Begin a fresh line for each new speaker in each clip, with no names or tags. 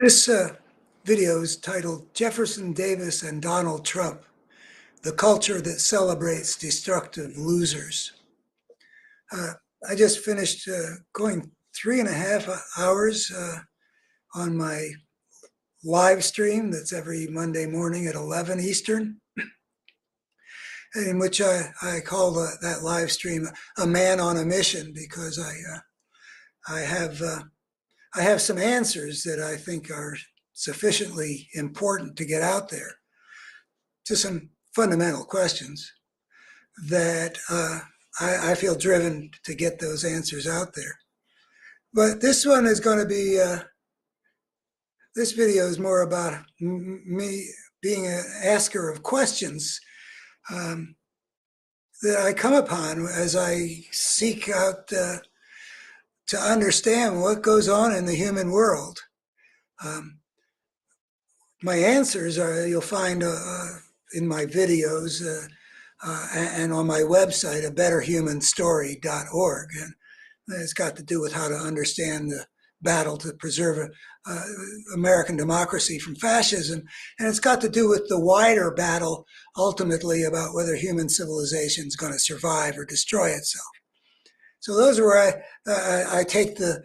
This video is titled Jefferson Davis and Donald Trump, the Culture That Celebrates Destructive Losers. Uh, I just finished going 3.5 hours on my live stream that's every Monday morning at 11 Eastern, in which I call that live stream "A Man on a Mission" because I have some answers that I think are sufficiently important to get out there to some fundamental questions that I feel driven to get those answers out there. But this one is going to be, this video is more about me being an asker of questions that I come upon as I seek out to understand what goes on in the human world. My answers are, you'll find in my videos and on my website, abetterhumanstory.org. And it's got to do with how to understand the battle to preserve American democracy from fascism. And it's got to do with the wider battle, ultimately, about whether human civilization is going to survive or destroy itself. So those are where I take the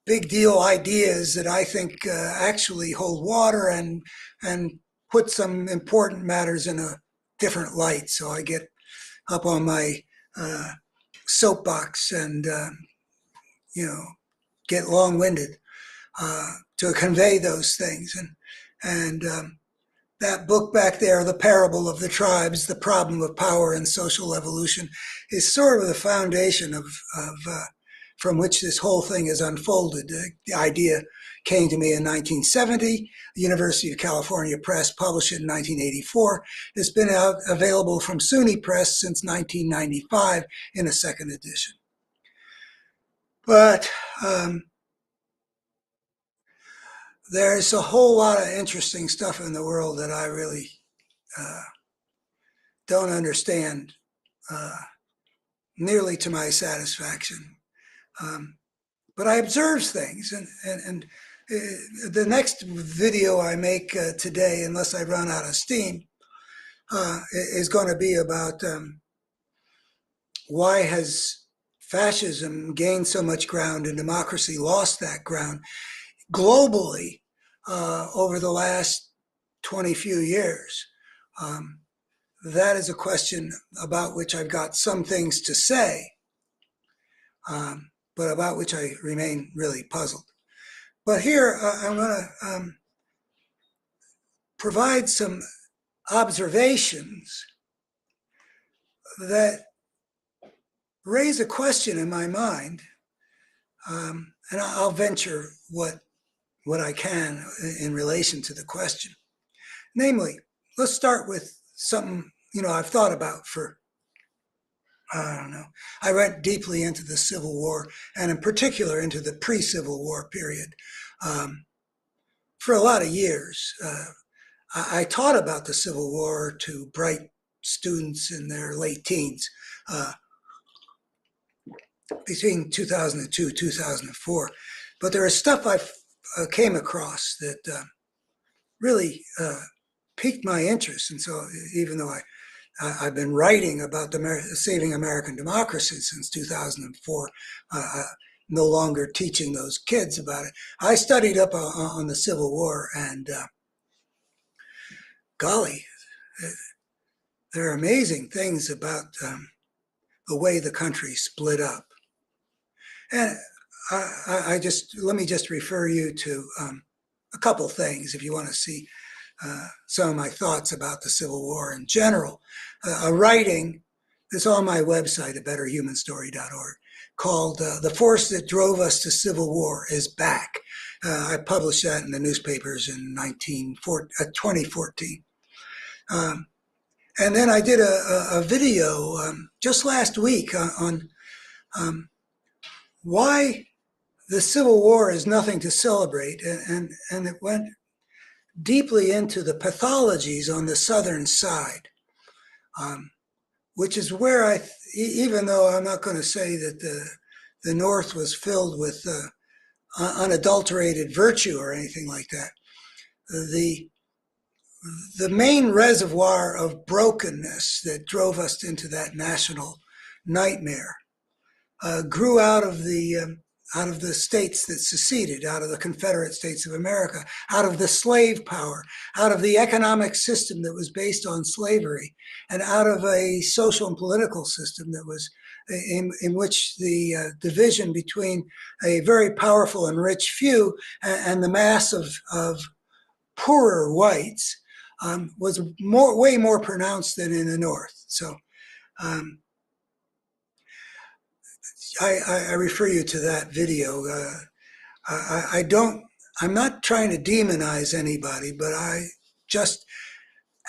big deal ideas that I think actually hold water and put some important matters in a different light. So I get up on my soapbox and get long-winded to convey those things. And that book back there, The Parable of the Tribes, The Problem of Power and Social Evolution, is sort of the foundation of from which this whole thing is unfolded. The idea came to me in 1970. The University of California Press published it in 1984. It's been available from SUNY Press since 1995 in a second edition. But there's a whole lot of interesting stuff in the world that I really don't understand nearly to my satisfaction. But I observe things, and the next video I make today, unless I run out of steam, is going to be about why has fascism gained so much ground and democracy lost that ground globally over the last 20 few years. That is a question about which I've got some things to say, but about which I remain really puzzled. But here I'm going to provide some observations that raise a question in my mind, and I'll venture what I can in relation to the question. Namely, let's start with something I've thought about for, I don't know. I went deeply into the Civil War, and in particular into the pre-Civil War period, for a lot of years. I taught about the Civil War to bright students in their late teens between 2002 2004. But there is stuff I came across that really piqued my interest. And so even though I've been writing about saving American democracy since 2004, no longer teaching those kids about it. I studied up on the Civil War, and golly, there are amazing things about the way the country split up. And let me just refer you to a couple things if you want to see some of my thoughts about the Civil War in general. A writing that's on my website at betterhumanstory.org called "The Force That Drove Us to Civil War Is Back." I published that in the newspapers in 2014. And then I did a video just last week on why the Civil War is nothing to celebrate, and it went deeply into the pathologies on the Southern side, which is where even though I'm not going to say that the North was filled with unadulterated virtue or anything like that. The the main reservoir of brokenness that drove us into that national nightmare grew out of the states that seceded, out of the Confederate States of America, out of the slave power, out of the economic system that was based on slavery, and out of a social and political system that was in which the division between a very powerful and rich few and the mass of poorer whites was way more pronounced than in the North. So um, I refer you to that video. I don't. I'm not trying to demonize anybody, but I just,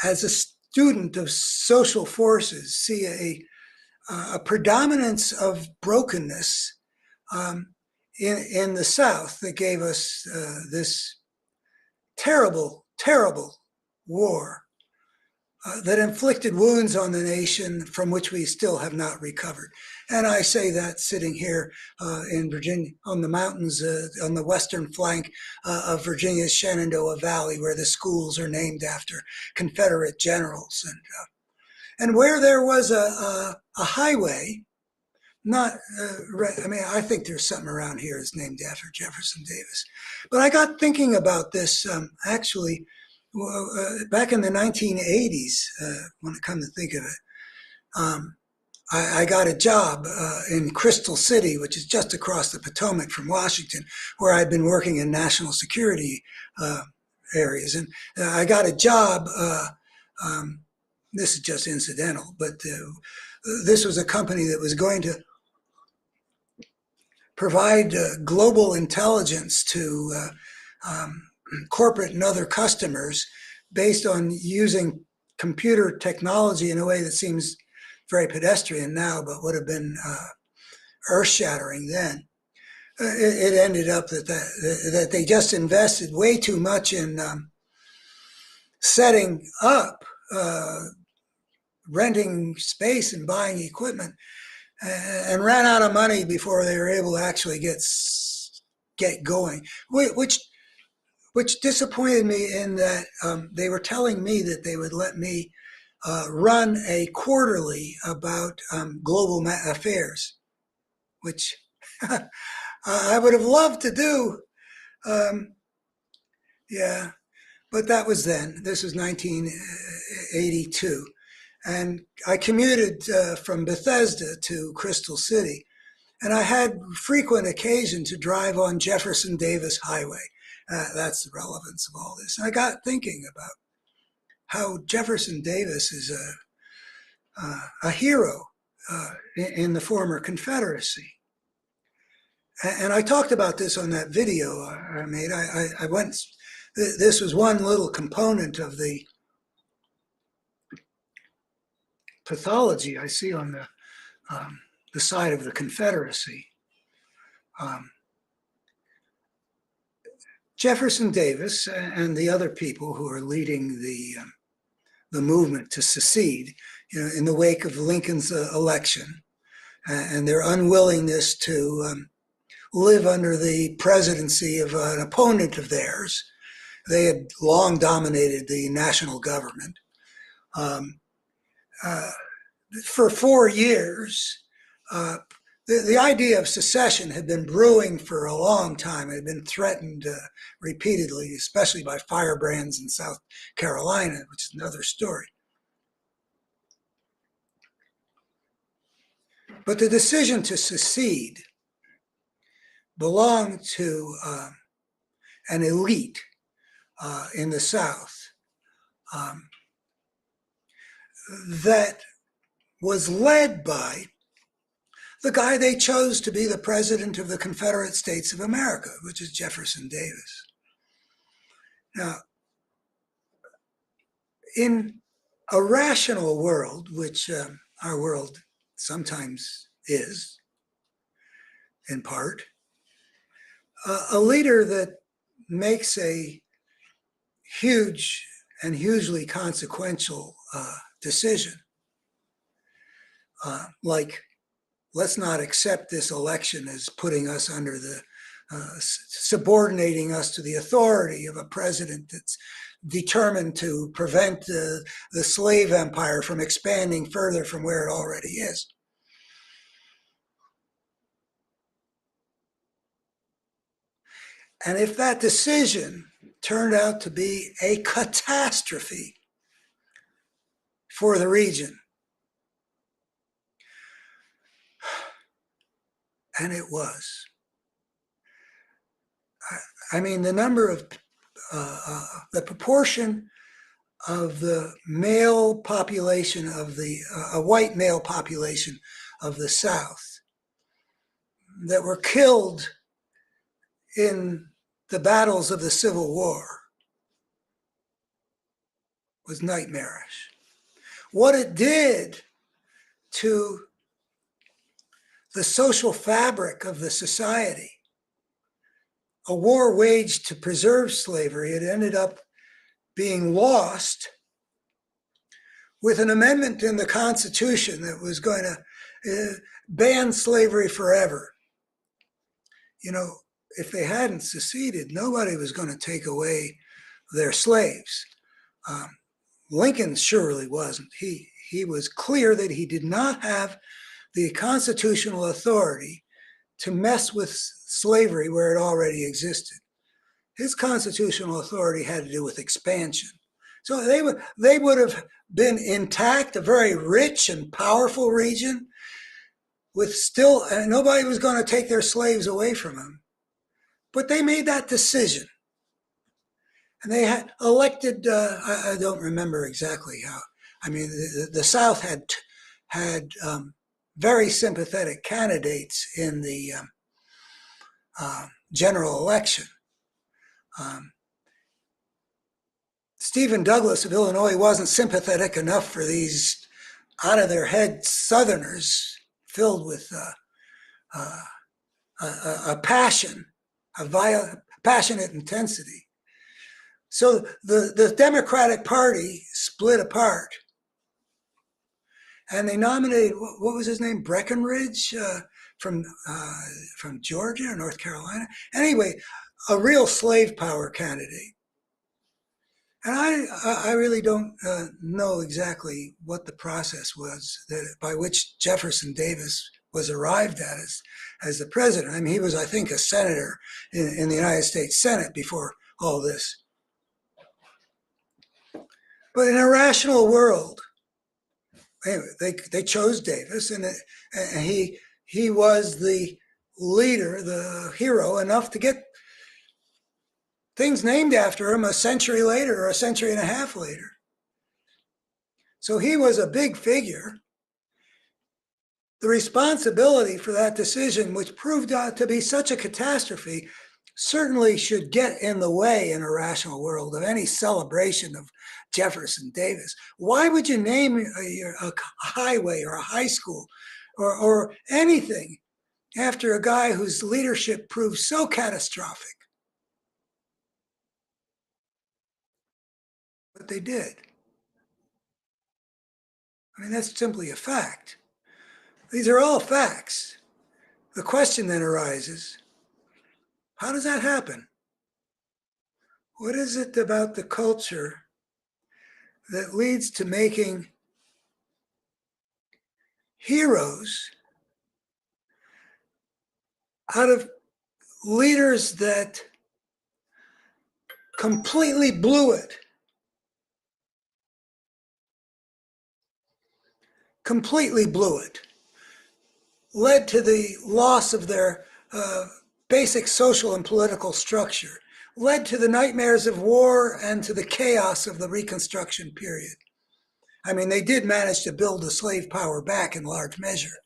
as a student of social forces, see a predominance of brokenness in the South that gave us this terrible, terrible war that inflicted wounds on the nation from which we still have not recovered. And I say that sitting here in Virginia, on the mountains, on the western flank of Virginia's Shenandoah Valley, where the schools are named after Confederate generals. And where there was a highway, not, I mean, I think there's something around here that's named after Jefferson Davis. But I got thinking about this actually back in the 1980s, when I come to think of it. I got a job in Crystal City, which is just across the Potomac from Washington, where I'd been working in national security areas. And I got a job, this is just incidental, but this was a company that was going to provide global intelligence to corporate and other customers based on using computer technology in a way that seems very pedestrian now, but would have been earth-shattering then. It ended up that they just invested way too much in setting up, renting space and buying equipment, and ran out of money before they were able to actually get going, which disappointed me in that they were telling me that they would let me run a quarterly about global affairs, which I would have loved to do. Yeah, but that was then. This was 1982. And I commuted from Bethesda to Crystal City. And I had frequent occasion to drive on Jefferson Davis Highway. That's the relevance of all this. And I got thinking about how Jefferson Davis is a hero in the former Confederacy. And I talked about this on that video I made. I went, this was one little component of the pathology I see on the side of the Confederacy. Jefferson Davis and the other people who are leading the movement to secede, in the wake of Lincoln's election, and their unwillingness to live under the presidency of an opponent of theirs. They had long dominated the national government. For 4 years, the idea of secession had been brewing for a long time. It had been threatened repeatedly, especially by firebrands in South Carolina, which is another story. But the decision to secede belonged to an elite in the South that was led by the guy they chose to be the president of the Confederate States of America, which is Jefferson Davis. Now, in a rational world, which our world sometimes is, in part, a leader that makes a huge and hugely consequential decision, like, let's not accept this election as putting us under the subordinating us to the authority of a president that's determined to prevent the slave empire from expanding further from where it already is. And if that decision turned out to be a catastrophe for the region, and it was. I mean, the number of, the proportion of the male population of the, a white male population of the South that were killed in the battles of the Civil War was nightmarish. What it did to the social fabric of the society, a war waged to preserve slavery, it ended up being lost with an amendment in the Constitution that was going to ban slavery forever. You know, if they hadn't seceded, nobody was going to take away their slaves. Lincoln surely wasn't. He was clear that he did not have the constitutional authority to mess with slavery where it already existed. His constitutional authority had to do with expansion. So they would have been intact, a very rich and powerful region with still, and nobody was going to take their slaves away from them. But they made that decision. And they had elected, I don't remember exactly how. I mean, the South had very sympathetic candidates in the general election. Stephen Douglas of Illinois wasn't sympathetic enough for these out of their head Southerners filled with a passion, passionate intensity. So the Democratic Party split apart, and they nominated, what was his name, Breckinridge from Georgia or North Carolina. Anyway, a real slave power candidate. And I really don't know exactly what the process was by which Jefferson Davis was arrived at as the president. I mean, he was, I think, a senator in the United States Senate before all this. But in a rational world, anyway, they chose Davis, and he was the leader, the hero, enough to get things named after him a century later or a century and a half later. So he was a big figure. The responsibility for that decision, which proved out to be such a catastrophe, certainly should get in the way in a rational world of any celebration of Jefferson Davis. Why would you name a highway or a high school or anything after a guy whose leadership proved so catastrophic? But they did. I mean, that's simply a fact. These are all facts. The question then arises, how does that happen? What is it about the culture that leads to making heroes out of leaders that completely blew it? Completely blew it. Led to the loss of their basic social and political structure. Led to the nightmares of war and to the chaos of the Reconstruction period. I mean, they did manage to build the slave power back in large measure.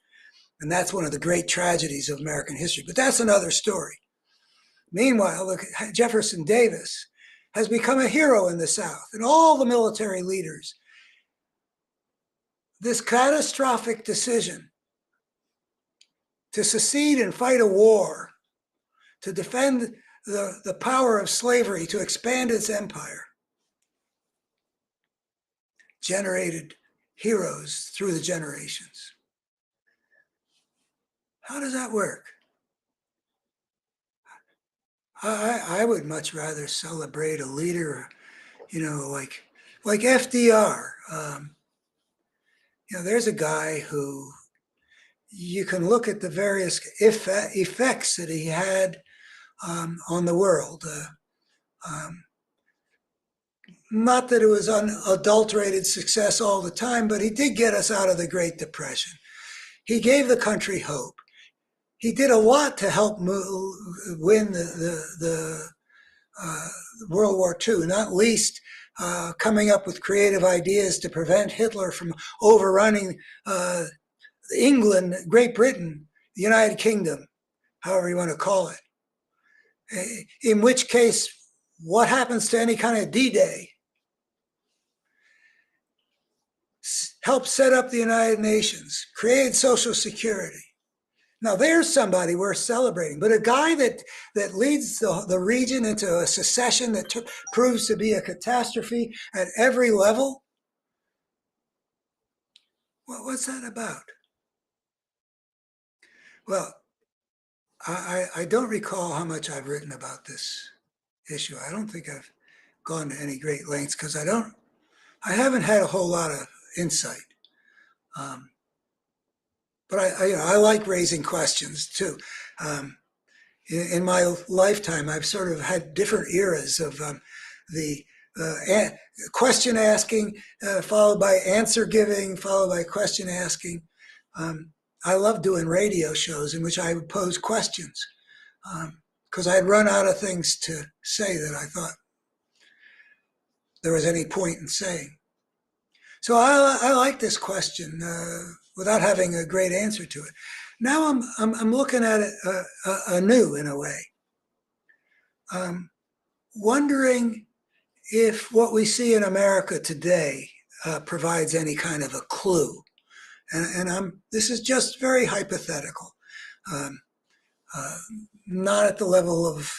And that's one of the great tragedies of American history. But that's another story. Meanwhile, look, Jefferson Davis has become a hero in the South, and all the military leaders. This catastrophic decision to secede and fight a war, to defend the power of slavery, to expand its empire, generated heroes through the generations. How does that work? I would much rather celebrate a leader, like FDR. There's a guy who you can look at the various effects that he had on the world. Um, Not that it was unadulterated success all the time, but he did get us out of the Great Depression. He gave the country hope. He did a lot to help win the World War II, not least coming up with creative ideas to prevent Hitler from overrunning England, Great Britain, the United Kingdom, however you want to call it. In which case, what happens to any kind of D-Day? Helped set up the United Nations, created Social Security. Now there's somebody worth celebrating, but a guy that leads the region into a secession that proves to be a catastrophe at every level, what's that about? Well, I don't recall how much I've written about this issue. I don't think I've gone to any great lengths because I haven't had a whole lot of insight. But I like raising questions too. In my lifetime, I've sort of had different eras of the question asking, followed by answer giving, followed by question asking. I love doing radio shows in which I would pose questions because I'd run out of things to say that I thought there was any point in saying. So I like this question without having a great answer to it. Now I'm looking at it anew in a way, wondering if what we see in America today provides any kind of a clue. And this is just very hypothetical, not at the level of,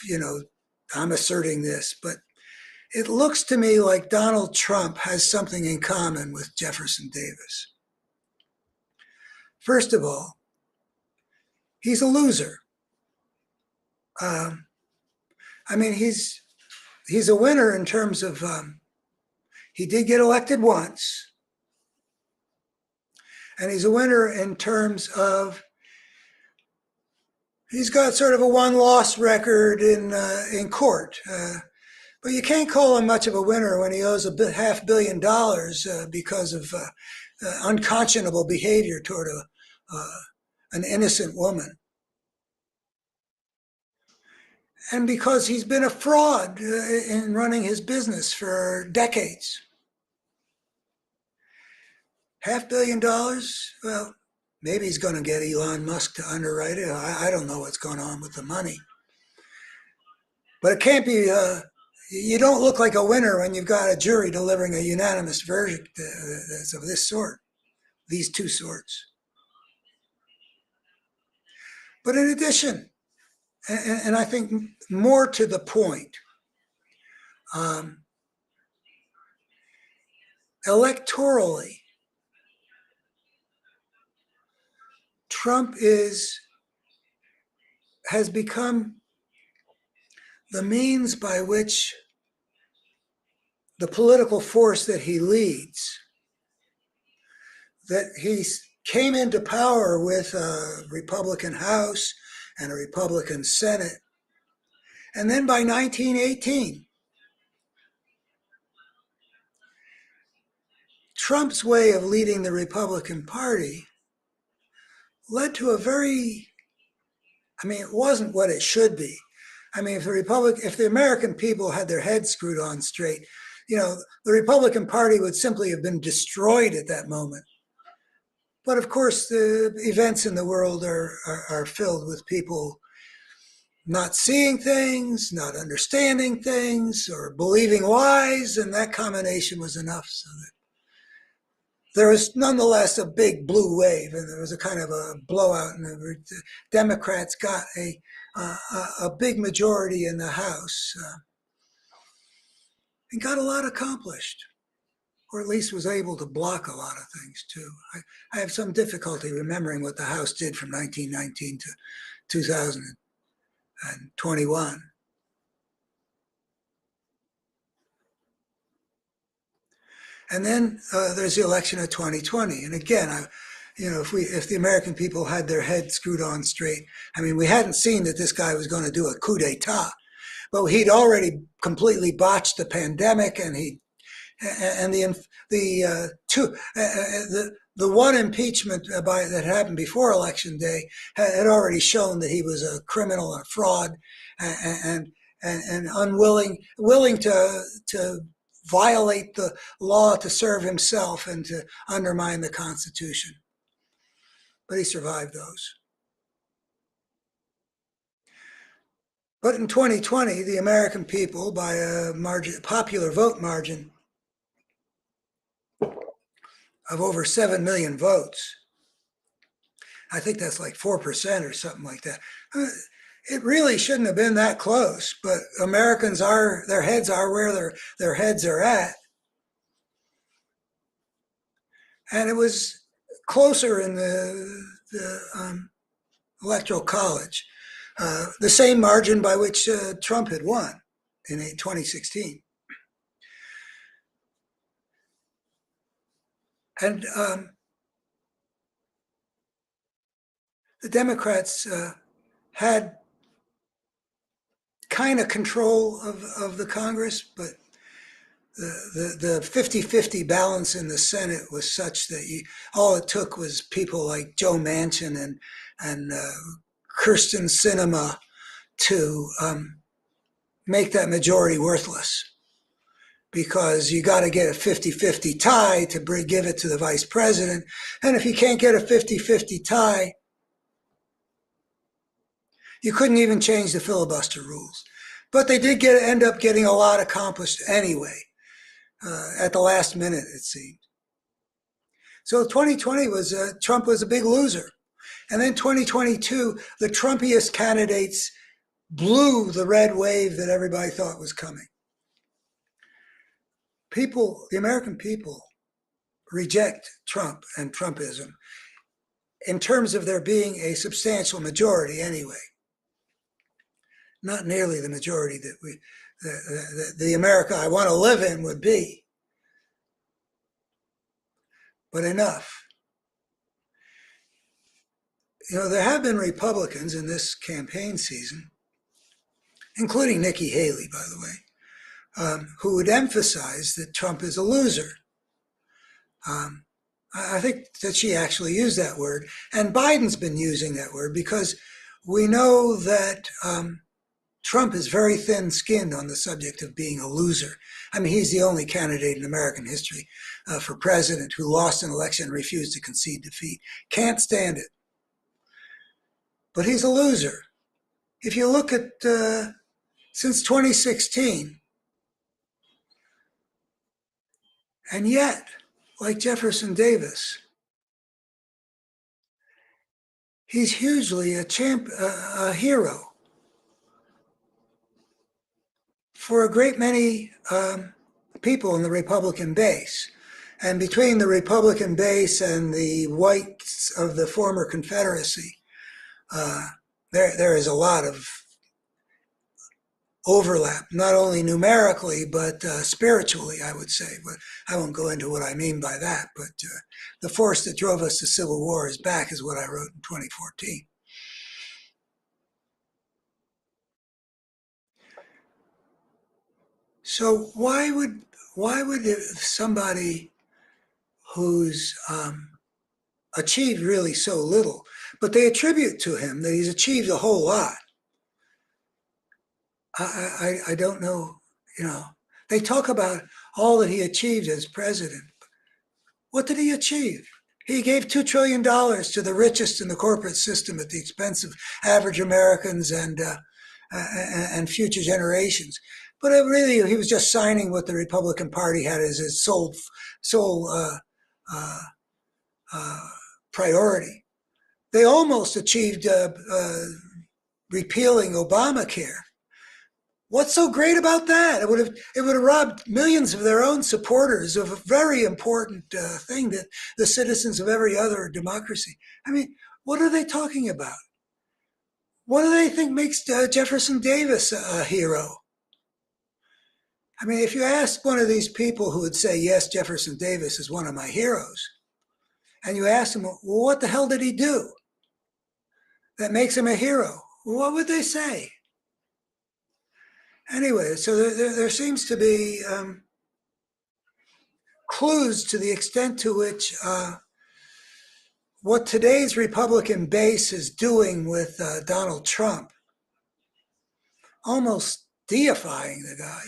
I'm asserting this, but it looks to me like Donald Trump has something in common with Jefferson Davis. First of all, he's a loser. I mean, he's a winner in terms of he did get elected once, and he's a winner in terms of he's got sort of a one-loss record in court. But you can't call him much of a winner when he owes $500 million because of unconscionable behavior toward an innocent woman. And because he's been a fraud in running his business for decades. $500 million? Well, maybe he's going to get Elon Musk to underwrite it. I don't know what's going on with the money. But it can't be, you don't look like a winner when you've got a jury delivering a unanimous verdict that's of this sort, these two sorts. But in addition, and I think more to the point, electorally, Trump has become the means by which the political force that he leads, that he came into power with a Republican House and a Republican Senate. And then by 1918, Trump's way of leading the Republican Party led to it wasn't what it should be. I mean, if the American people had their heads screwed on straight, the Republican Party would simply have been destroyed at that moment. But of course, the events in the world are filled with people not seeing things, not understanding things, or believing lies, and that combination was enough so that there was nonetheless a big blue wave, and there was a kind of a blowout, and the Democrats got a big majority in the House and got a lot accomplished, or at least was able to block a lot of things too. I have some difficulty remembering what the House did from 1919 to 2021. And then there's the election of 2020. And again, if the American people had their heads screwed on straight, I mean, we hadn't seen that this guy was going to do a coup d'état, but he'd already completely botched the pandemic, and the one impeachment that happened before election day had already shown that he was a criminal and a fraud, and and willing to violate the law to serve himself and to undermine the Constitution. But he survived those. But in 2020, the American people, by a popular vote margin of over 7 million votes, I think that's like 4% or something like that. It really shouldn't have been that close, but Americans their heads are where their heads are at. And it was closer in the Electoral College, the same margin by which Trump had won in 2016. And the Democrats had kind of control of the Congress, but the 50-50 balance in the Senate was such that all it took was people like Joe Manchin and Kirsten Sinema to make that majority worthless, because you got to get a 50-50 tie to give it to the vice president. And if you can't get a 50-50 tie, you couldn't even change the filibuster rules. But they did end up getting a lot accomplished anyway, at the last minute, it seemed. So 2020 Trump was a big loser. And then 2022, the Trumpiest candidates blew the red wave that everybody thought was coming. The American people, reject Trump and Trumpism in terms of there being a substantial majority anyway. Not nearly the majority that the America I want to live in would be, but enough. There have been Republicans in this campaign season, including Nikki Haley, by the way, who would emphasize that Trump is a loser. I think that she actually used that word, and Biden's been using that word, because we know that Trump is very thin-skinned on the subject of being a loser. I mean, he's the only candidate in American history for president who lost an election and refused to concede defeat. Can't stand it. But he's a loser. If you look at since 2016, and yet, like Jefferson Davis, he's hugely a hero for a great many people in the Republican base. And between the Republican base and the whites of the former Confederacy, there is a lot of overlap, not only numerically, but spiritually, I would say. But I won't go into what I mean by that. But the force that drove us to civil war is back, is what I wrote in 2014. So why would somebody who's achieved really so little, but they attribute to him that he's achieved a whole lot? I don't know. They talk about all that he achieved as president. What did he achieve? He gave $2 trillion to the richest in the corporate system at the expense of average Americans and future generations. But really, he was just signing what the Republican Party had as his sole priority. They almost achieved repealing Obamacare. What's so great about that? It would have robbed millions of their own supporters of a very important thing that the citizens of every other democracy. I mean, what are they talking about? What do they think makes Jefferson Davis a hero? I mean, if you ask one of these people who would say, yes, Jefferson Davis is one of my heroes, and you ask them, well, what the hell did he do that makes him a hero? What would they say? Anyway, so there seems to be clues to the extent to which what today's Republican base is doing with Donald Trump, almost deifying the guy.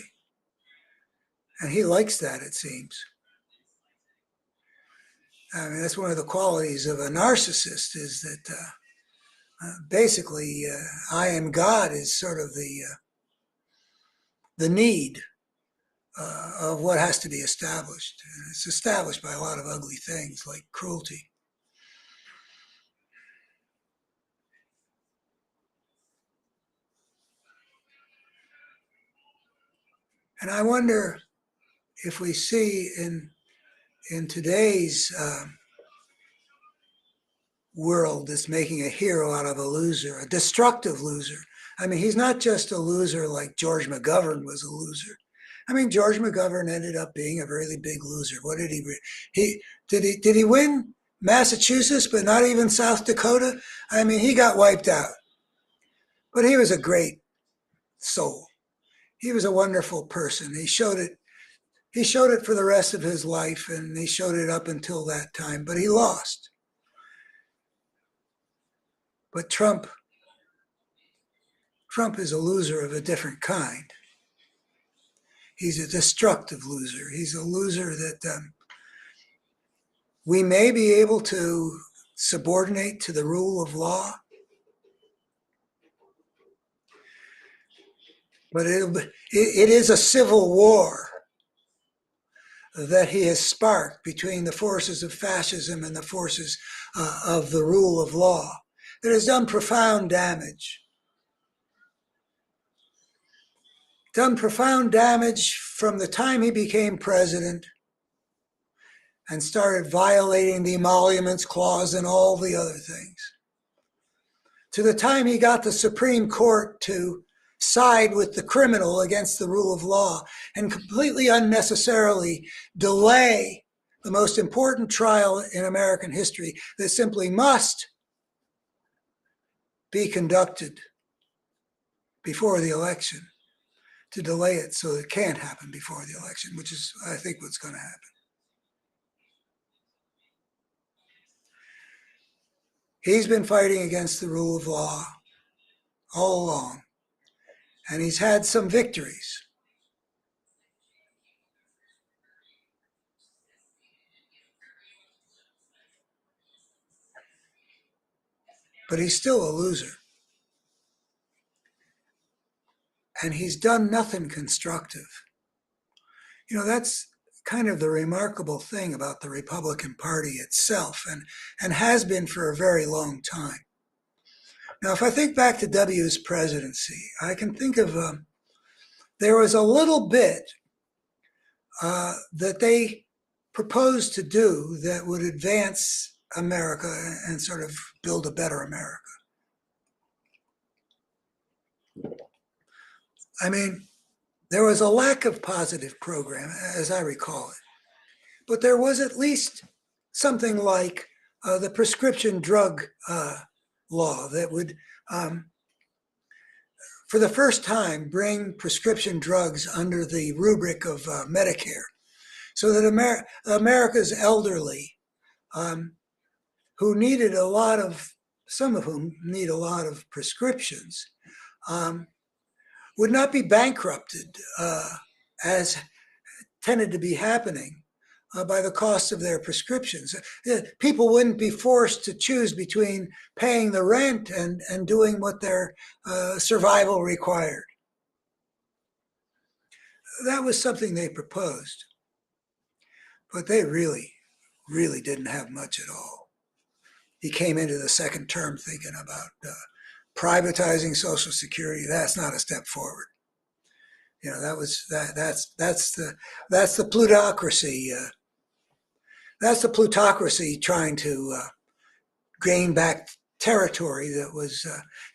And he likes that, it seems. I mean, that's one of the qualities of a narcissist, is that basically I am God is sort of the need of what has to be established. And it's established by a lot of ugly things like cruelty. And I wonder if we see in today's world that's making a hero out of a loser, a destructive loser. I mean, he's not just a loser like George McGovern was a loser. I mean, George McGovern ended up being a really big loser. What did did he win Massachusetts, but not even South Dakota? I mean, he got wiped out. But he was a great soul. He was a wonderful person. He showed it. He showed it for the rest of his life, and he showed it up until that time. But he lost. But Trump is a loser of a different kind. He's a destructive loser. He's a loser that we may be able to subordinate to the rule of law, but it is a civil war that he has sparked between the forces of fascism and the forces of the rule of law that has done profound damage. Done profound damage from the time he became president and started violating the Emoluments Clause and all the other things, to the time he got the Supreme Court to side with the criminal against the rule of law and completely unnecessarily delay the most important trial in American history that simply must be conducted before the election, to delay it so it can't happen before the election, which is, I think, what's going to happen. He's been fighting against the rule of law all along, and he's had some victories. But he's still a loser. And he's done nothing constructive. You know, that's kind of the remarkable thing about the Republican Party itself, and has been for a very long time. Now, if I think back to W's presidency, I can think of there was a little bit that they proposed to do that would advance America and sort of build a better America. I mean, there was a lack of positive program, as I recall it, but there was at least something like the prescription drug law that would, for the first time, bring prescription drugs under the rubric of Medicare, so that America's elderly, who needed a lot of, some of whom need a lot of prescriptions, would not be bankrupted as tended to be happening by the cost of their prescriptions. People wouldn't be forced to choose between paying the rent and doing what their survival required. That was something they proposed, but they really, really didn't have much at all. He came into the second term thinking about privatizing Social Security. That's not a step forward. You know, that's the plutocracy. That's the plutocracy trying to gain back territory that was,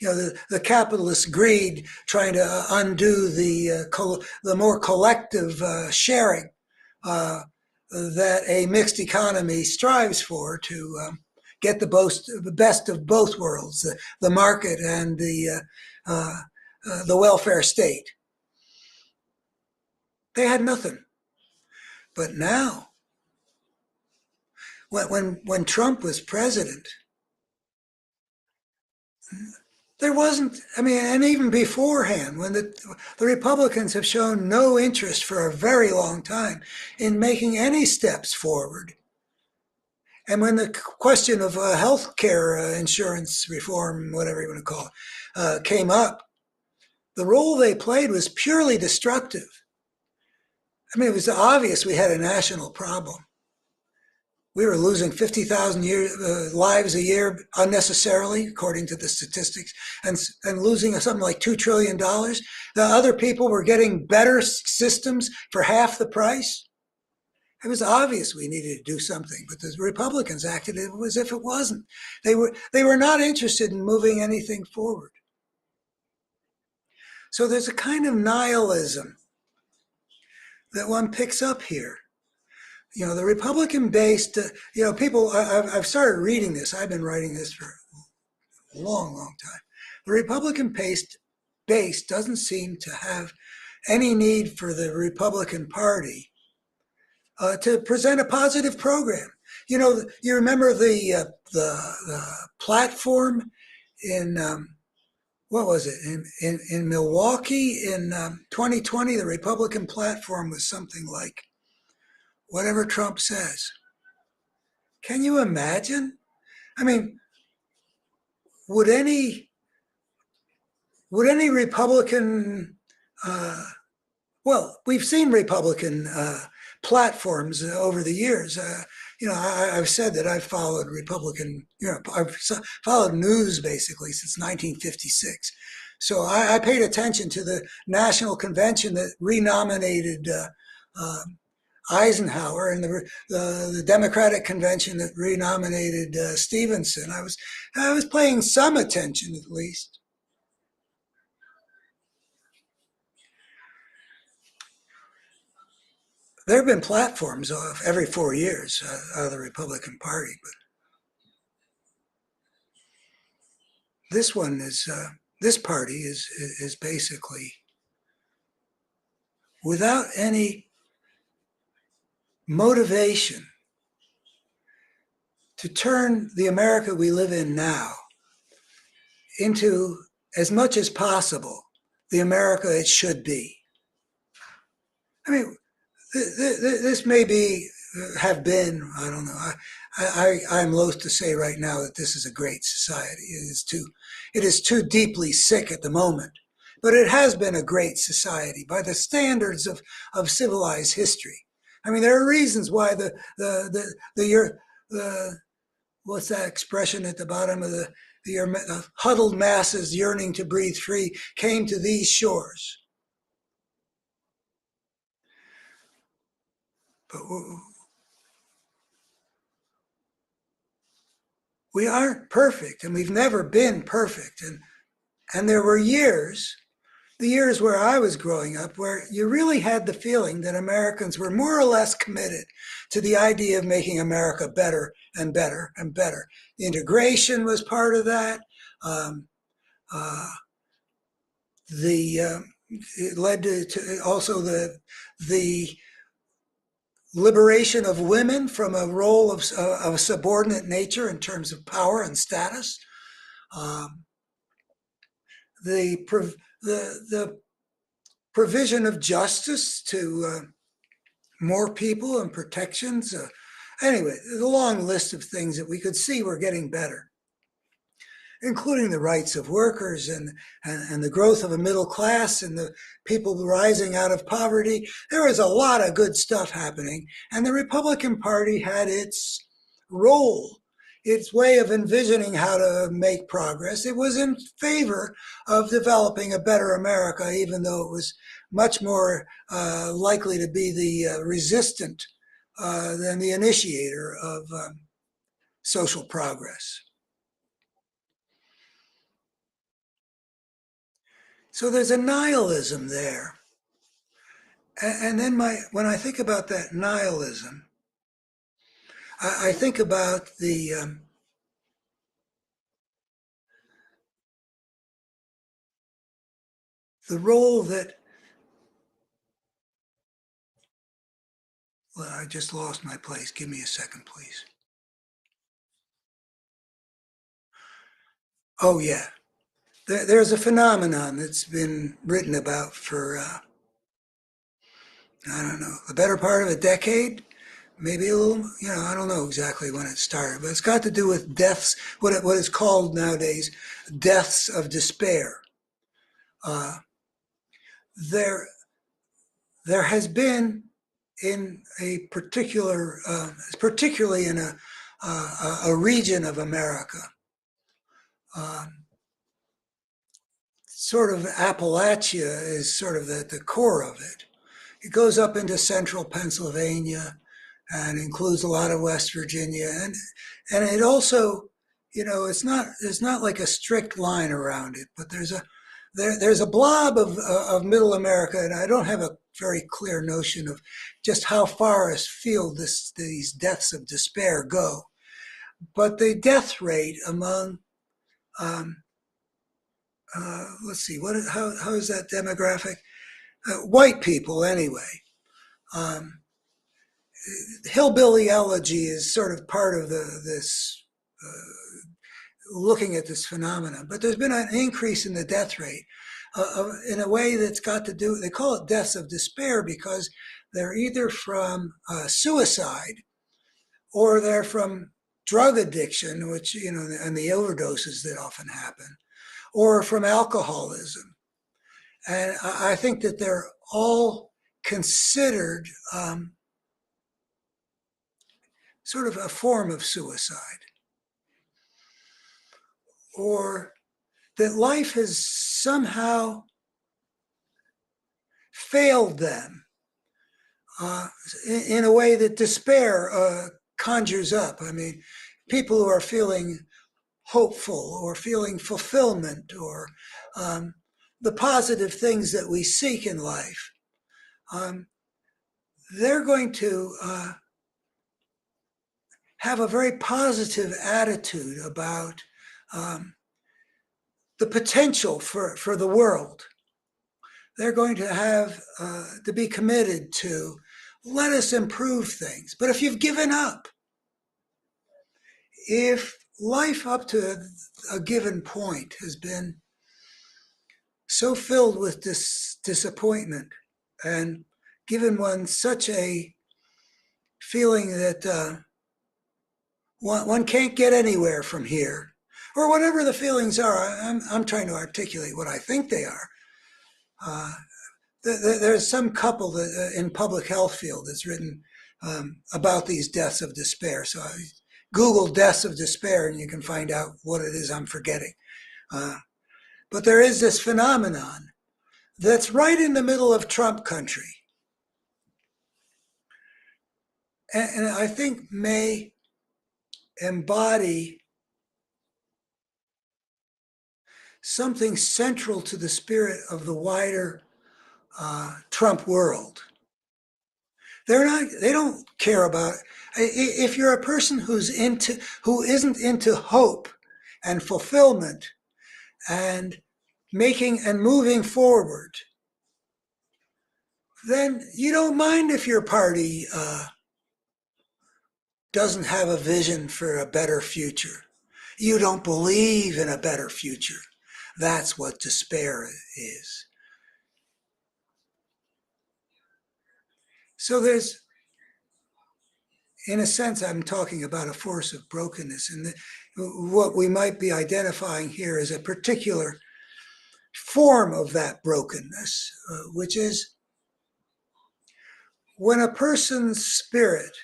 the capitalist greed trying to undo the more collective sharing that a mixed economy strives for to get the best of both worlds, the market and the welfare state. They had nothing. But now, when Trump was president, there wasn't, I mean, and even beforehand, when the Republicans have shown no interest for a very long time in making any steps forward. And when the question of health care insurance reform, whatever you want to call it, came up, the role they played was purely destructive. I mean, it was obvious we had a national problem. We were losing 50,000 lives a year unnecessarily, according to the statistics, and losing something like $2 trillion. The other people were getting better systems for half the price. It was obvious we needed to do something, but the Republicans acted as if it wasn't. They were not interested in moving anything forward. So there's a kind of nihilism that one picks up here. The Republican-based, people, I've started reading this. I've been writing this for a long, long time. The Republican-based base doesn't seem to have any need for the Republican Party to present a positive program. You remember the platform in, what was it, in Milwaukee in 2020, the Republican platform was something like, whatever Trump says. Can you imagine? I mean, would any Republican, well, we've seen Republican platforms over the years. I've said that I've followed Republican, I've followed news basically since 1956. So I paid attention to the national convention that renominated Eisenhower and the Democratic convention that renominated Stevenson. I was paying some attention at least. There have been platforms of every 4 years out of the Republican Party, but this party is basically without any motivation to turn the America we live in now into, as much as possible, the America it should be. I mean, this may have been, I don't know. I'm loath to say right now that this is a great society. It is too deeply sick at the moment. But it has been a great society by the standards of civilized history. I mean, there are reasons why the what's that expression at the bottom of the huddled masses yearning to breathe free came to these shores. But we aren't perfect, and we've never been perfect. And there were the years where I was growing up, where you really had the feeling that Americans were more or less committed to the idea of making America better and better and better. Integration was part of that. It led to also the liberation of women from a role of a subordinate nature in terms of power and status. The provision of justice to more people and protections. Anyway, there's a long list of things that we could see were getting better, including the rights of workers and the growth of a middle class and the people rising out of poverty. There was a lot of good stuff happening, and the Republican Party had its role, its way of envisioning how to make progress. It was in favor of developing a better America, even though it was much more likely to be the resistant than the initiator of social progress. So there's a nihilism there. And then when I think about that nihilism, I think about the role that, well, I just lost my place. Give me a second, please. Oh, yeah. There's a phenomenon that's been written about for, I don't know, the better part of a decade, maybe a little, I don't know exactly when it started, but it's got to do with deaths, what is called nowadays deaths of despair. Uh, there, there has been in a particular, particularly in a region of America, um, sort of Appalachia is sort of the core of it. It goes up into central Pennsylvania and includes a lot of West Virginia, and it also, it's not like a strict line around it, but there's a blob of Middle America, and I don't have a very clear notion of just how far afield these deaths of despair go. But the death rate among um, let's see, how is that demographic? White people, anyway. Um, Hillbilly elegy is sort of part of this looking at this phenomenon. But there's been an increase in the death rate in a way that's got to do. They call it deaths of despair because they're either from suicide or they're from drug addiction, which and the overdoses that often happen, or from alcoholism. And I think that they're all considered sort of a form of suicide, or that life has somehow failed them in a way that despair conjures up. I mean, people who are feeling hopeful or feeling fulfillment or the positive things that we seek in life, um, they're going to have a very positive attitude about um, the potential for the world. They're going to have to be committed to let us improve things. But if you've given up, if life up to a given point has been so filled with disappointment and given one such a feeling that one can't get anywhere from here, or whatever the feelings are, I'm trying to articulate what I think they are. Uh, there's some couple that in public health field that's written about these deaths of despair. So I Google deaths of despair and you can find out what it is I'm forgetting. But there is this phenomenon that's right in the middle of Trump country. And I think may embody something central to the spirit of the wider Trump world. They don't care about, if you're a person who isn't into hope and fulfillment and making and moving forward, then you don't mind if your party doesn't have a vision for a better future. You don't believe in a better future. That's what despair is. So in a sense, I'm talking about a force of brokenness. And what we might be identifying here is a particular form of that brokenness, which is when a person's spirit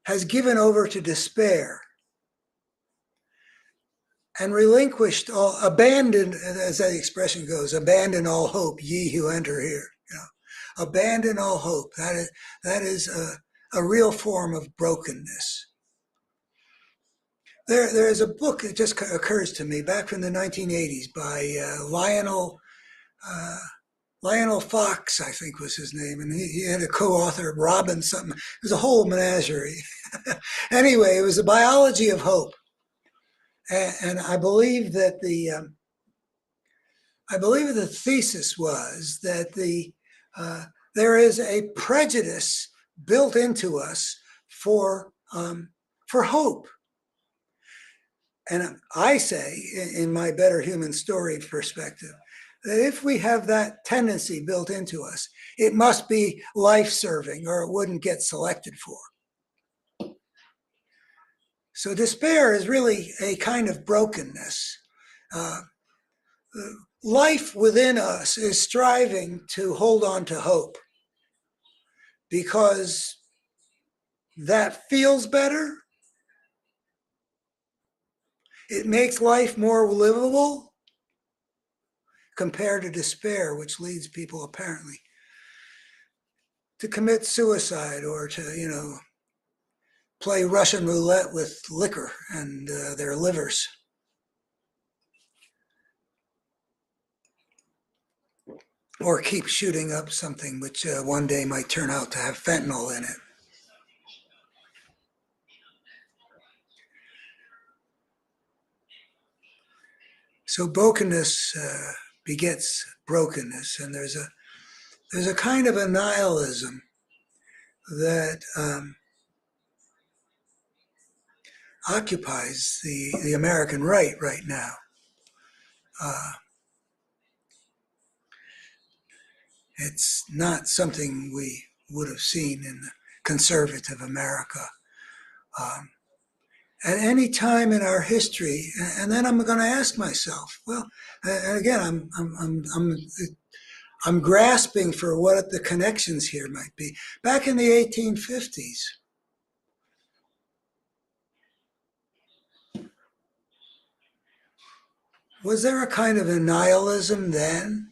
has given over to despair and relinquished abandoned, as that expression goes, abandon all hope, ye who enter here. Abandon all hope. That is a real form of brokenness. there is a book that just occurs to me back from the 1980s by uh, Lionel Fox, I think was his name, and he had a co-author, Robin something. It was a whole menagerie. Anyway, it was the biology of hope, and I believe the thesis was that there is a prejudice built into us for hope. And I say, in my Better Human Story perspective, that if we have that tendency built into us, it must be life-serving or it wouldn't get selected for. So despair is really a kind of brokenness. Uh, Life within us is striving to hold on to hope because that feels better. It makes life more livable compared to despair, which leads people apparently to commit suicide or to, play Russian roulette with liquor and their livers. Or keep shooting up something which one day might turn out to have fentanyl in it. So brokenness begets brokenness, and there's a kind of a nihilism that occupies the American right now. Uh, it's not something we would have seen in conservative America at any time in our history. And then I'm going to ask myself, well, and again, I'm grasping for what the connections here might be. Back in the 1850s, was there a kind of a nihilism then?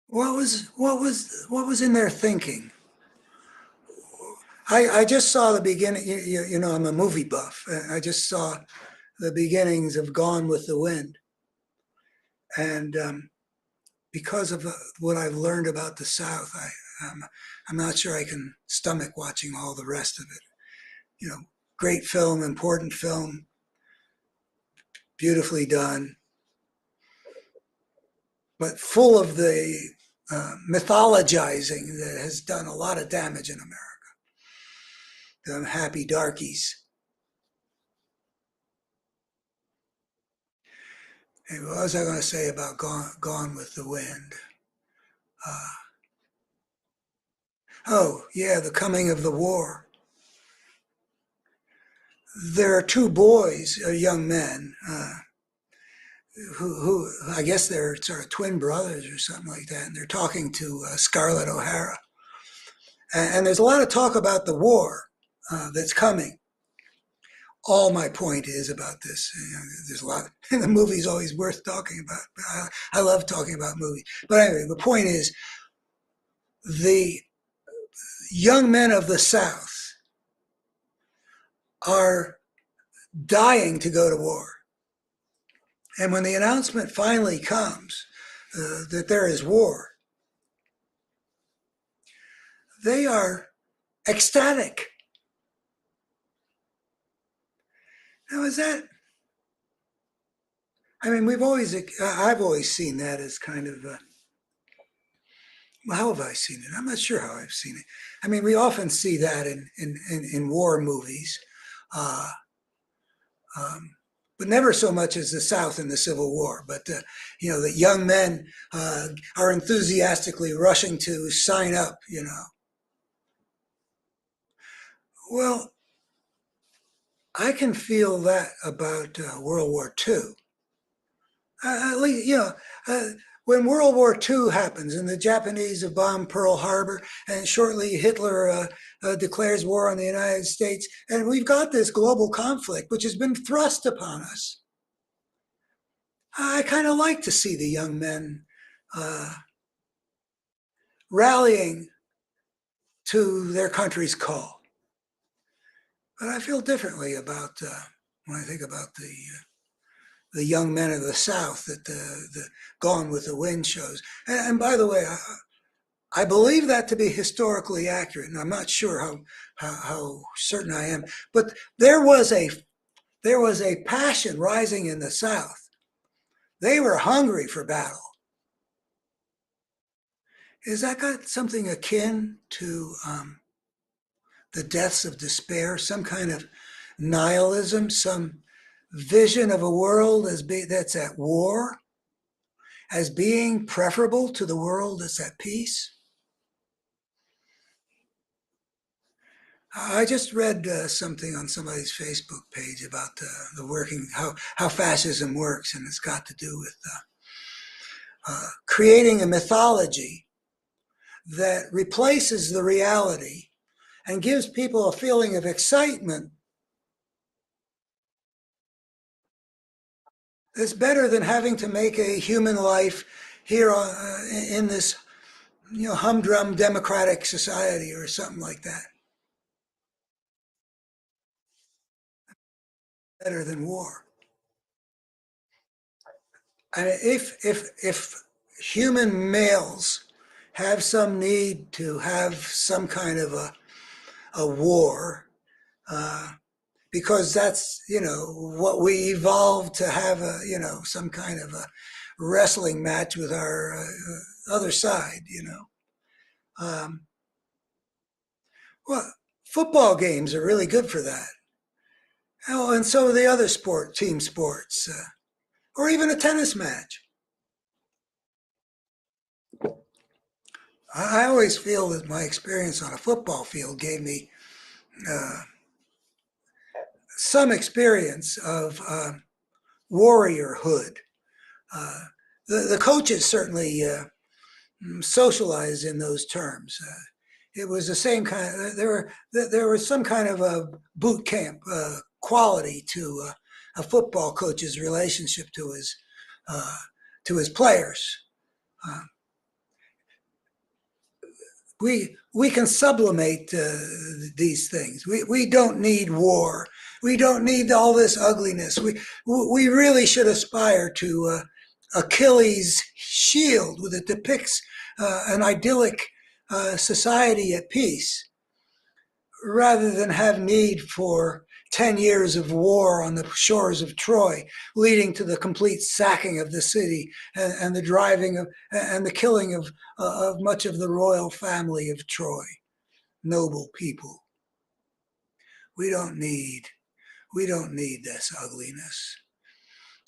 What was in their thinking? I just saw the beginning. I'm a movie buff. I just saw the beginnings of Gone with the Wind, and because of what I've learned about the South, I'm not sure I can stomach watching all the rest of it. Great film, important film, beautifully done, but full of the mythologizing that has done a lot of damage in America. The happy darkies. And what was I going to say about Gone with the Wind? Uh, oh, yeah, the coming of the war. There are two boys, young men, who I guess they're sort of twin brothers or something like that, and they're talking to Scarlett O'Hara. And there's a lot of talk about the war that's coming. All my point is about this. There's a lot. The movie's always worth talking about. I love talking about movies. But anyway, the point is the young men of the South are dying to go to war. And when the announcement finally comes that there is war, they are ecstatic. Now, is that? I mean, I've always seen that as kind of, well, how have I seen it? I'm not sure how I've seen it. I mean, we often see that in war movies, uh, but never so much as the South in the Civil War. But, that young men are enthusiastically rushing to sign up. Well, I can feel that about World War II. At least, when World War II happens and the Japanese have bombed Pearl Harbor, and shortly Hitler declares war on the United States, and we've got this global conflict which has been thrust upon us. I kind of like to see the young men uh, rallying to their country's call. But I feel differently about when I think about the young men of the South that the Gone with the Wind shows. And by the way, I believe that to be historically accurate, and I'm not sure how certain I am. But there was a passion rising in the South. They were hungry for battle. Is that got something akin to the deaths of despair, some kind of nihilism, some vision of a world that's at war as being preferable to the world that's at peace? I just read something on somebody's Facebook page about the working, how fascism works, and it's got to do with creating a mythology that replaces the reality and gives people a feeling of excitement. It's better than having to make a human life here in this, humdrum democratic society or something like that. Better than war. I mean, if human males have some need to have some kind of a war, uh, because that's what we evolved to have some kind of a wrestling match with our other side. Um, well, football games are really good for that. Oh, and so are the other team sports, or even a tennis match. I always feel that my experience on a football field gave me uh, some experience of warriorhood. Uh, the coaches certainly socialized in those terms. It was the same kind. There was some kind of a boot camp quality to a football coach's relationship uh, to his players. Uh, we can sublimate these things. We don't need war. We don't need all this ugliness. We really should aspire to Achilles' shield that depicts an idyllic society at peace, rather than have need for 10 years of war on the shores of Troy, leading to the complete sacking of the city and the driving of and the killing of much of the royal family of Troy, noble people. We don't need we don't need this ugliness.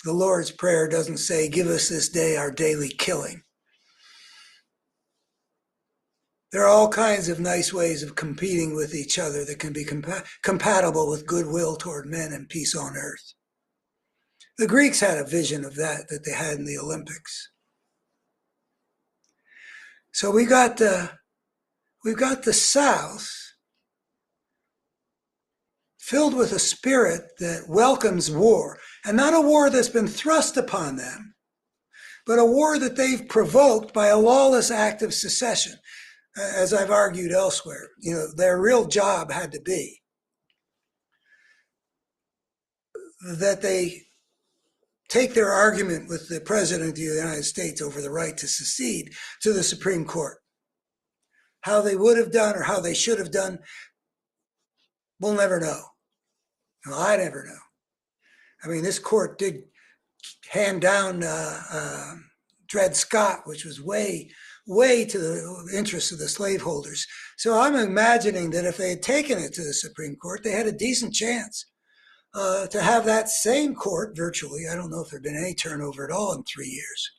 The Lord's Prayer doesn't say, "Give us this day our daily killing." There are all kinds of nice ways of competing with each other that can be compatible with goodwill toward men and peace on earth. The Greeks had a vision of that they had in the Olympics. So we've got the South filled with a spirit that welcomes war, and not a war that's been thrust upon them, but a war that they've provoked by a lawless act of secession. As I've argued elsewhere, their real job had to be that they take their argument with the President of the United States over the right to secede to the Supreme Court. How they would have done or how they should have done, we'll never know. Well, I never know. I mean, this court did hand down Dred Scott, which was way to the interests of the slaveholders. So I'm imagining that if they had taken it to the Supreme Court, they had a decent chance to have that same court virtually. I don't know if there'd been any turnover at all in 3 years.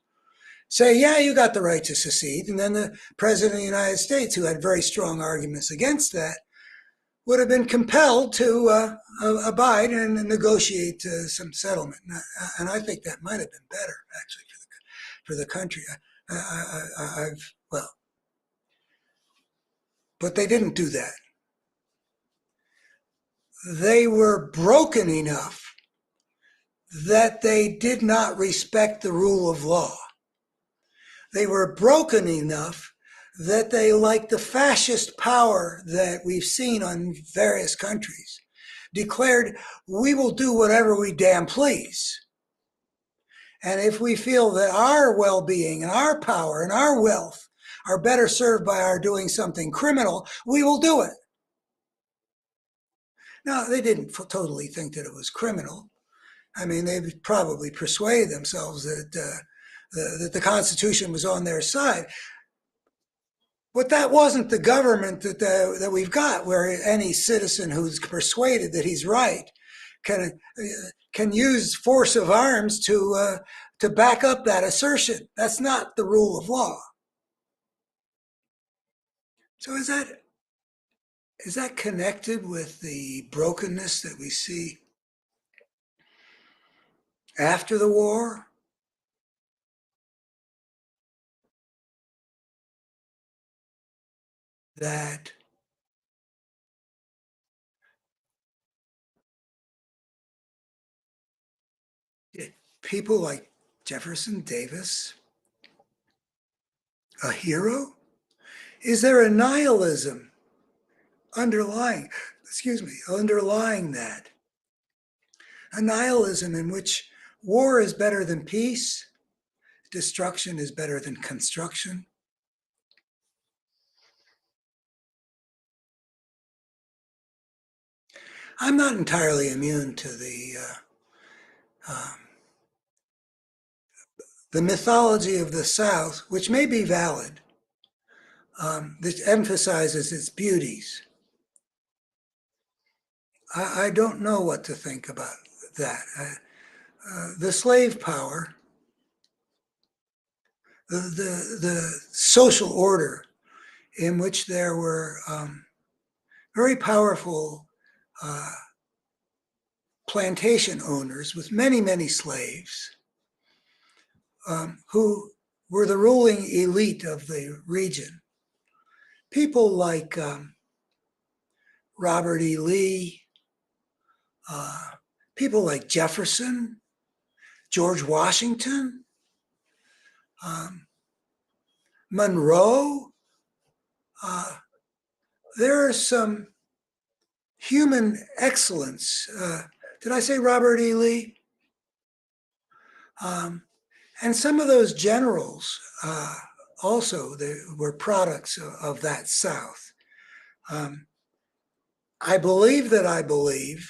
Say, yeah, you got the right to secede. And then the President of the United States, who had very strong arguments against that, would have been compelled to abide and negotiate some settlement. And I think that might have been better, actually, for the country. But they didn't do that. They were broken enough that they did not respect the rule of law. They were broken enough that they, like the fascist power that we've seen on various countries, declared, we will do whatever we damn please. And if we feel that our well-being and our power and our wealth are better served by our doing something criminal, we will do it. Now, they didn't totally think that it was criminal. I mean, they probably persuaded themselves that the Constitution was on their side. But that wasn't the government that we've got, where any citizen who's persuaded that he's right can use force of arms to back up that assertion. That's not the rule of law. So is that connected with the brokenness that we see after the war? That people like Jefferson Davis, a hero? Is there a nihilism underlying, underlying that? A nihilism in which war is better than peace, destruction is better than construction. I'm not entirely immune to um, the mythology of the South, which may be valid, that emphasizes its beauties. I don't know what to think about that. The slave power, the social order in which there were very powerful plantation owners with many, many slaves who were the ruling elite of the region. People like Robert E. Lee, people like Jefferson, George Washington, Monroe. There is some human excellence. Did I say Robert E. Lee? And some of those generals also were products of that South. I believe that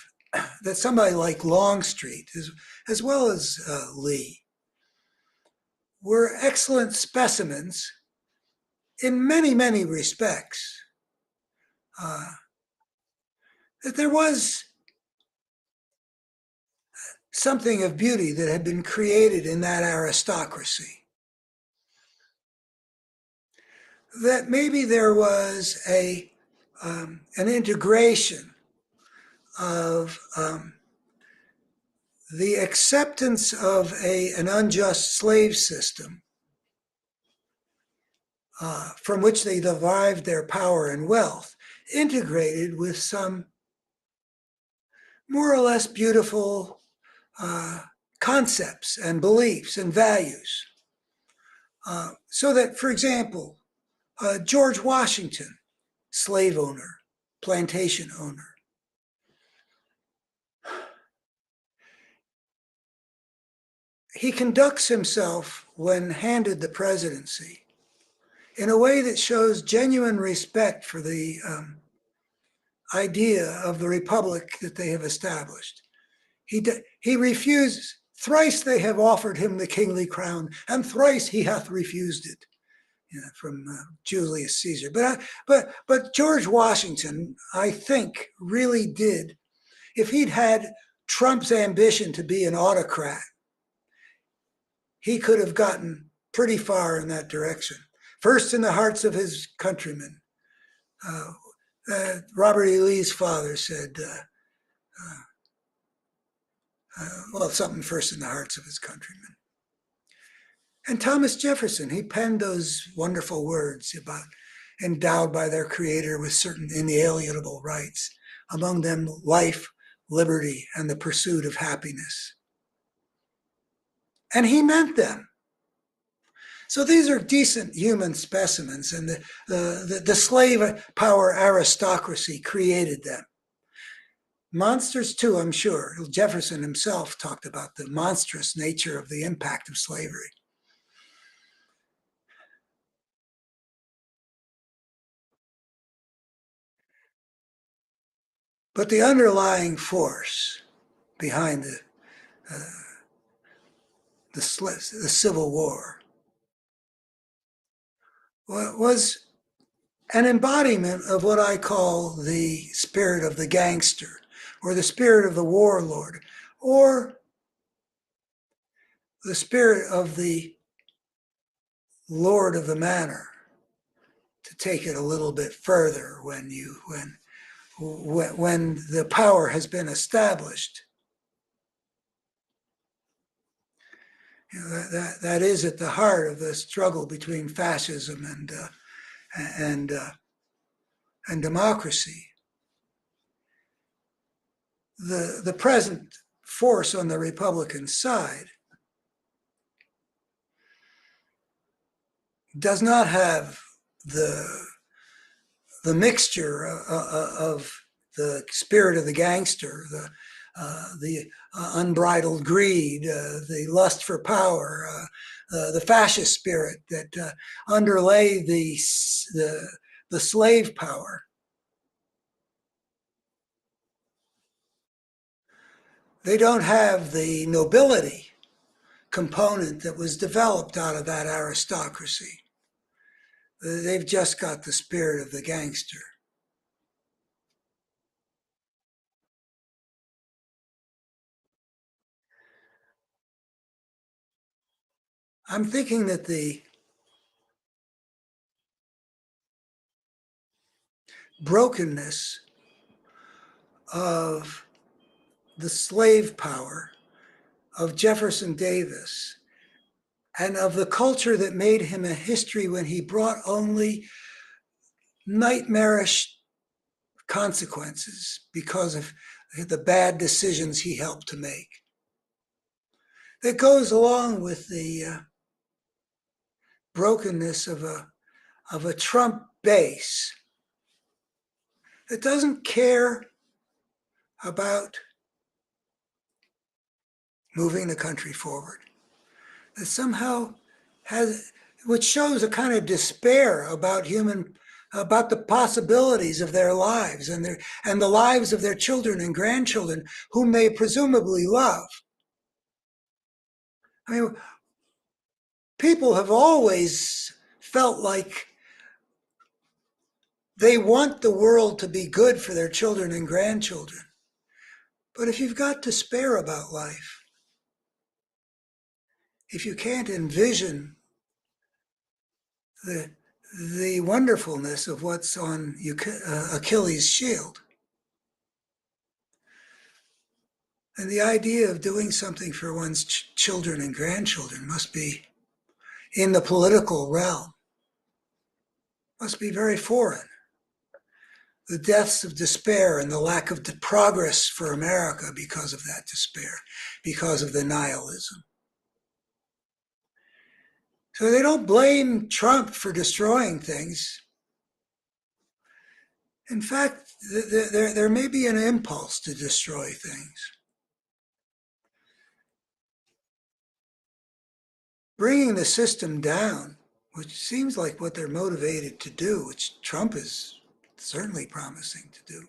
somebody like Longstreet, as well as Lee, were excellent specimens in many, many respects. That there was something of beauty that had been created in that aristocracy. That maybe there was an integration of the acceptance of an unjust slave system from which they derived their power and wealth, integrated with some more or less beautiful concepts and beliefs and values. So that, for example, George Washington, slave owner, plantation owner, he conducts himself when handed the presidency in a way that shows genuine respect for the idea of the republic that they have established. He refuses. Thrice they have offered him the kingly crown, and thrice he hath refused it. From Julius Caesar. But George Washington, I think, really did. If he'd had Trump's ambition to be an autocrat, he could have gotten pretty far in that direction. First in the hearts of his countrymen. Robert E. Lee's father said, something first in the hearts of his countrymen. And Thomas Jefferson, he penned those wonderful words about endowed by their creator with certain inalienable rights, among them life, liberty, and the pursuit of happiness. And he meant them. So these are decent human specimens, and the slave power aristocracy created them. Monsters too, I'm sure. Jefferson himself talked about the monstrous nature of the impact of slavery. But the underlying force behind the Civil War was an embodiment of what I call the spirit of the gangster, or the spirit of the warlord, or the spirit of the lord of the manor, to take it a little bit further when the power has been established. You know, that is at the heart of the struggle between fascism and and democracy. The present force on the Republican side does not have the the mixture of the spirit of the gangster, the unbridled greed, the lust for power, the fascist spirit that underlay the slave power. They don't have the nobility component that was developed out of that aristocracy. They've just got the spirit of the gangster. I'm thinking that the brokenness of the slave power of Jefferson Davis and of the culture that made him a history when he brought only nightmarish consequences because of the bad decisions he helped to make. That goes along with the brokenness of a Trump base that doesn't care about moving the country forward, that somehow has, which shows a kind of despair about the possibilities of their lives and the lives of their children and grandchildren, whom they presumably love. I mean, people have always felt like they want the world to be good for their children and grandchildren. But if you've got despair about life, if you can't envision the the wonderfulness of what's on Achilles' shield, and the idea of doing something for one's children and grandchildren must be, in the political realm, must be very foreign. The deaths of despair and the lack of progress for America because of that despair, because of the nihilism. So they don't blame Trump for destroying things. In fact, there may be an impulse to destroy things. Bringing the system down, which seems like what they're motivated to do, which Trump is certainly promising to do,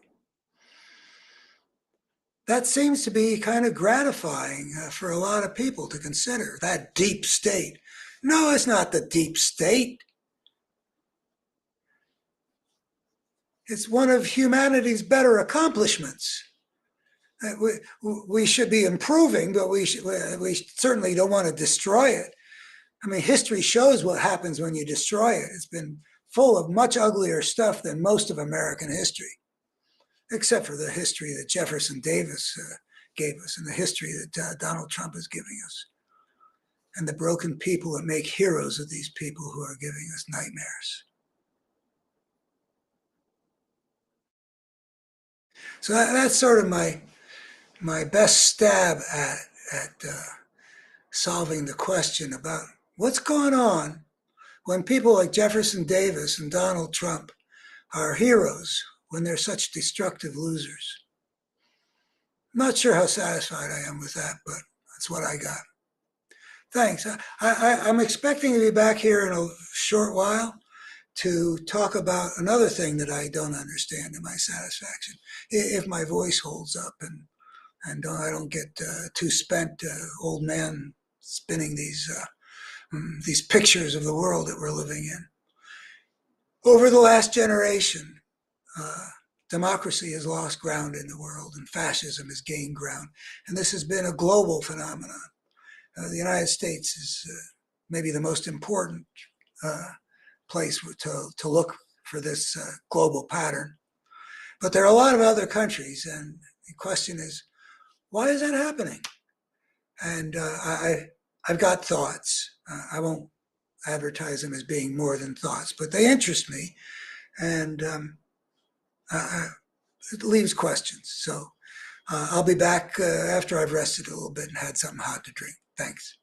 that seems to be kind of gratifying for a lot of people to consider. That deep state. No, it's not the deep state. It's one of humanity's better accomplishments. We should be improving, but we certainly don't want to destroy it. I mean, history shows what happens when you destroy it. It's been full of much uglier stuff than most of American history, except for the history that Jefferson Davis gave us and the history that Donald Trump is giving us, and the broken people that make heroes of these people who are giving us nightmares. So that's sort of my best stab at solving the question about what's going on when people like Jefferson Davis and Donald Trump are heroes when they're such destructive losers. I'm not sure how satisfied I am with that, but that's what I got. Thanks. I'm expecting to be back here in a short while to talk about another thing that I don't understand in my satisfaction, if my voice holds up and I don't get too spent, old man spinning these pictures of the world that we're living in. Over the last generation, democracy has lost ground in the world and fascism has gained ground. And this has been a global phenomenon. The United States is maybe the most important place to look for this global pattern. But there are a lot of other countries, and the question is, why is that happening? And I've got thoughts. I won't advertise them as being more than thoughts, but they interest me, and it leaves questions. So I'll be back after I've rested a little bit and had something hot to drink. Thanks.